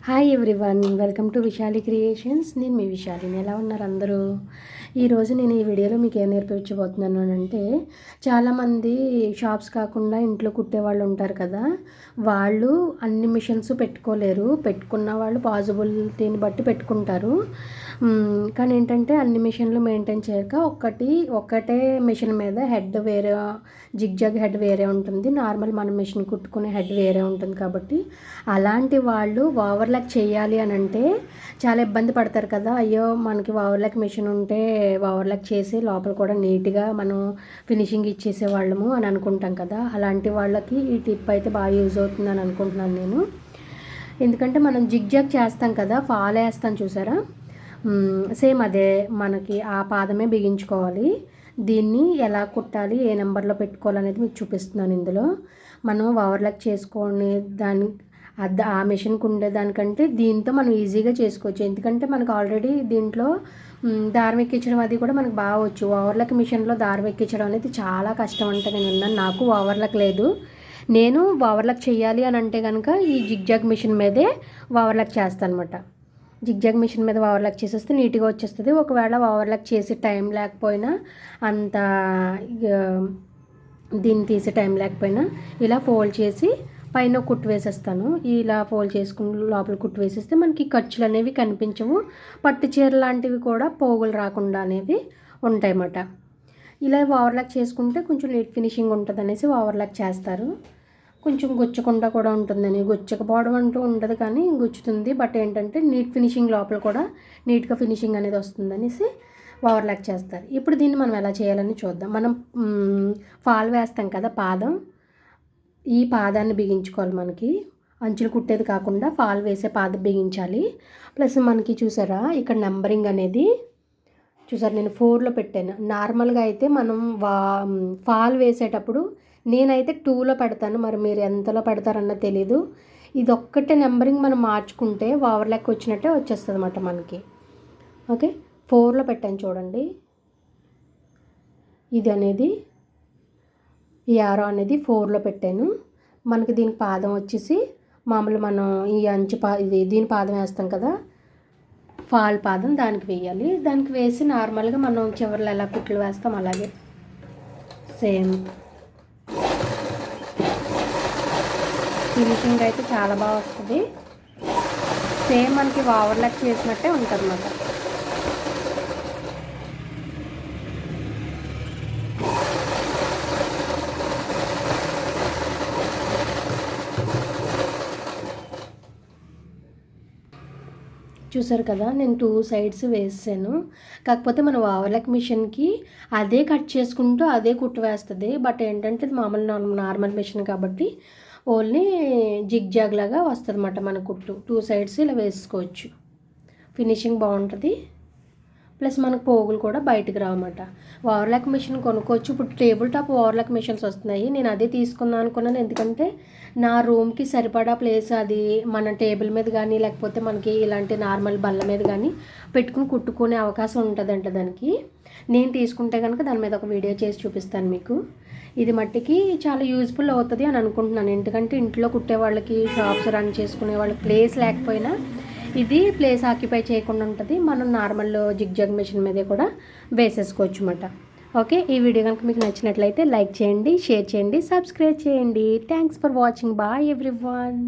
Hi everyone, welcome to Vishali creations. నేను మీ విశాలిని. ఎలా ఉన్నారు అందరూ? ఈరోజు నేను ఈ వీడియోలో మీకు ఏం నేర్పించబోతున్నాను అంటే, చాలామంది షాప్స్ కాకుండా ఇంట్లో కుట్టే వాళ్ళు ఉంటారు కదా, వాళ్ళు అన్ని మిషన్స్ పెట్టుకోలేరు. పెట్టుకున్న వాళ్ళు పాసిబిలిటీని బట్టి పెట్టుకుంటారు. కానీ ఏంటంటే అన్ని మిషన్లు మెయింటైన్ చేయక ఒకటే మిషన్ మీద హెడ్ వేరే, జిగ్జాగ్ హెడ్ వేరే ఉంటుంది, నార్మల్ మన మిషన్ కుట్టుకునే హెడ్ వేరే ఉంటుంది. కాబట్టి అలాంటి వాళ్ళు ఓవర్లాక్ చేయాలి అని అంటే చాలా ఇబ్బంది పడతారు కదా. అయ్యో మనకి ఓవర్లాక్ మిషన్ ఉంటే ఓవర్లాక్ చేసి లోపల కూడా నీట్గా మనం ఫినిషింగ్ ఇచ్చేసేవాళ్ళము అని అనుకుంటాం కదా. అలాంటి వాళ్ళకి ఈ టిప్ అయితే బాగా యూజ్ అవుతుంది అని అనుకుంటున్నాను నేను. ఎందుకంటే మనం జిగ్జాగ్ చేస్తాం కదా, ఫాల్ వేస్తాం చూసారా, సేమ్ అదే మనకి ఆ పాదమే బిగించుకోవాలి. దీన్ని ఎలా కుట్టాలి, ఏ నెంబర్లో పెట్టుకోవాలనేది మీకు చూపిస్తున్నాను. ఇందులో మనం ఓవర్లాక్ చేసుకొని ఆ మిషన్కి ఉండేదానికంటే దీంతో మనం ఈజీగా చేసుకోవచ్చు. ఎందుకంటే మనకు ఆల్రెడీ దీంట్లో దారం ఎక్కించడం అది కూడా మనకు బాగా వచ్చు. ఓవర్లాక్ మిషన్లో దారం ఎక్కించడం అనేది చాలా కష్టం అంటే నేను విన్నాను. నాకు ఓవర్లాక్ లేదు. నేను ఓవర్లాక్ చేయాలి అని అంటే కనుక ఈ జిగ్జాగ్ మిషన్ మీదే ఓవర్లాక్ చేస్తాను అనమాట. జిగ్జాగ్ మిషన్ మీద ఓవర్లాక్ చేసేస్తే నీట్గా వచ్చేస్తుంది. ఒకవేళ ఓవర్లాక్ చేసి టైం లేకపోయినా, అంత దీన్ని తీసే టైం లేకపోయినా ఇలా ఫోల్డ్ చేసి పైన కుట్టు వేసేస్తాను. ఇలా ఫోల్డ్ చేసుకుని లోపల కుట్టు వేసేస్తే మనకి ఖర్చులు అనేవి కనిపించవు. పట్టు చీర లాంటివి కూడా పోగులు రాకుండా అనేవి ఉంటాయన్నమాట. ఇలా ఓవర్లాక్ చేసుకుంటే కొంచెం నీట్ ఫినిషింగ్ ఉంటుంది అనేసి ఓవర్లాక్ చేస్తారు. కొంచెం గుచ్చకుండా కూడా ఉంటుందని, గుచ్చకపోవడం అంటూ ఉండదు కానీ గుచ్చుతుంది. బట్ ఏంటంటే నీట్ ఫినిషింగ్ లోపల కూడా నీట్గా ఫినిషింగ్ అనేది వస్తుందనేసి ఓవర్లాక్ చేస్తారు. ఇప్పుడు దీన్ని మనం ఎలా చేయాలని చూద్దాం. మనం ఫాల్ వేస్తాం కదా, పాదం, ఈ పాదాన్ని బిగించుకోవాలి. మనకి అంచులు కుట్టేది కాకుండా ఫాల్ వేసే పాదం బిగించాలి. ప్లస్ మనకి చూసారా ఇక్కడ నెంబరింగ్ అనేది చూసారు, నేను 4లో పెట్టాను. నార్మల్గా అయితే మనం ఫాల్ వేసేటప్పుడు నేనైతే 2లో పెడతాను, మరి మీరు ఎంతలో పెడతారన్న తెలీదు. ఇది ఒక్కటే నెంబరింగ్ మనం మార్చుకుంటే ఓవర్లాక్ వచ్చినట్టే వచ్చేస్తుంది అన్నమాట మనకి. ఓకే, 4లో పెట్టాను చూడండి. ఇది అనేది ఈ యారో అనేది 4లో పెట్టాను. మనకి దీనికి పాదం వచ్చేసి మామూలు మనం ఈ అంచు దీని పాదం వేస్తాం కదా, ఫాల్ పాదం, దానికి వేయాలి. దానికి వేసి నార్మల్గా మనం చివర్లో ఎలా కుట్లు వేస్తాం అలాగే సేమ్ ఫినిషింగ్ అయితే చాలా బాగా వస్తుంది. సేమ్ మనకి ఓవర్లాక్ చేసినట్టే ఉంటుంది అన్నమాట. చూసారు కదా, నేను 2 సైడ్స్ వేసాను. కాకపోతే మన ఓవర్లాక్ మిషన్కి అదే కట్ చేసుకుంటూ అదే కుట్టు వేస్తుంది. బట్ ఏంటంటే ఇది మామూలు నార్మల్ మిషన్ కాబట్టి ఓన్లీ జిగ్జాగ్ లాగా వస్తుంది అన్నమాట మన కుట్టు. 2 సైడ్స్ ఇలా వేసుకోవచ్చు, ఫినిషింగ్ బాగుంటుంది. ప్లస్ మనకు పోగులు కూడా బయటకు రావన్నమాట. ఓవర్లాక్ మిషన్ కొనుక్కోవచ్చు. ఇప్పుడు టేబుల్ టాప్ ఓవర్లాక్ మిషన్స్ వస్తున్నాయి. నేను అదే తీసుకుందాం అనుకున్నాను. ఎందుకంటే నా రూమ్కి సరిపడా ప్లేస్ అది మన టేబుల్ మీద కానీ లేకపోతే మనకి ఇలాంటి నార్మల్ బల్ల మీద కానీ పెట్టుకుని కుట్టుకునే అవకాశం ఉంటుందంట దానికి. నేను తీసుకుంటే కనుక దాని మీద ఒక వీడియో చేసి చూపిస్తాను మీకు. ఇది మట్టికి చాలా యూజ్ఫుల్ అవుతుంది అని అనుకుంటున్నాను. ఎందుకంటే ఇంట్లో కుట్టే వాళ్ళకి, షాప్స్ రన్ చేసుకునే వాళ్ళకి ప్లేస్ లేకపోయినా ఇది ప్లేస్ ఆక్యుపై చేయకుండా ఉంటుంది. మనం నార్మల్ జిగ్జాగ్ మిషన్ మీదే కూడా వేసేసుకోవచ్చు అన్నమాట. ఓకే, ఈ వీడియో కనుక మీకు నచ్చినట్లయితే లైక్ చేయండి, షేర్ చేయండి, సబ్స్క్రైబ్ చేయండి. Thanks for watching. Bye everyone.